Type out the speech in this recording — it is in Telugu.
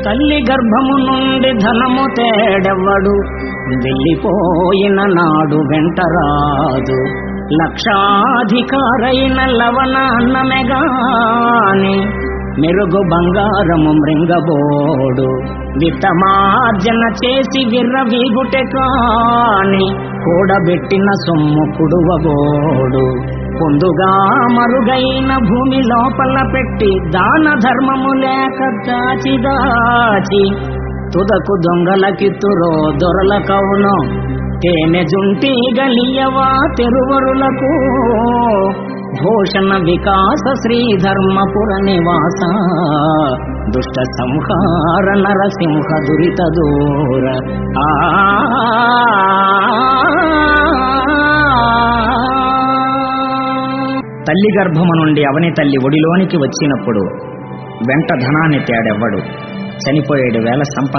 తల్లి గర్భము నుండి ధనము తేడెవ్వడు, వెళ్ళిపోయిన నాడు వెంటరాదు. లక్షాధికారైన లవణ అన్నమెగాని, మెరుగు బంగారము మృంగబోడు. విత్తమార్జన చేసి విర్రవీగుటె కాని, కూడబెట్టిన సొమ్ము కుడువబోడు. పొందుగా మరుగైన భూమి లోపల పెట్టి, దాన ధర్మము లేక దాచి దాచి, తుదకు దొంగలకిత్తురో దొరలకవును. తేనె జుంటి గలియవా తెరువరులకు, భూషణ వికాస శ్రీధర్మపుర నివాస. దుష్ట సంహార నరసింహ దురిత దూర. తల్లి గర్భము నుండి అవని తల్లి ఒడిలోనికి వచ్చినప్పుడు వెంట ధనాన్ని తేడెవ్వడు. చనిపోయేడు వేళ సంపద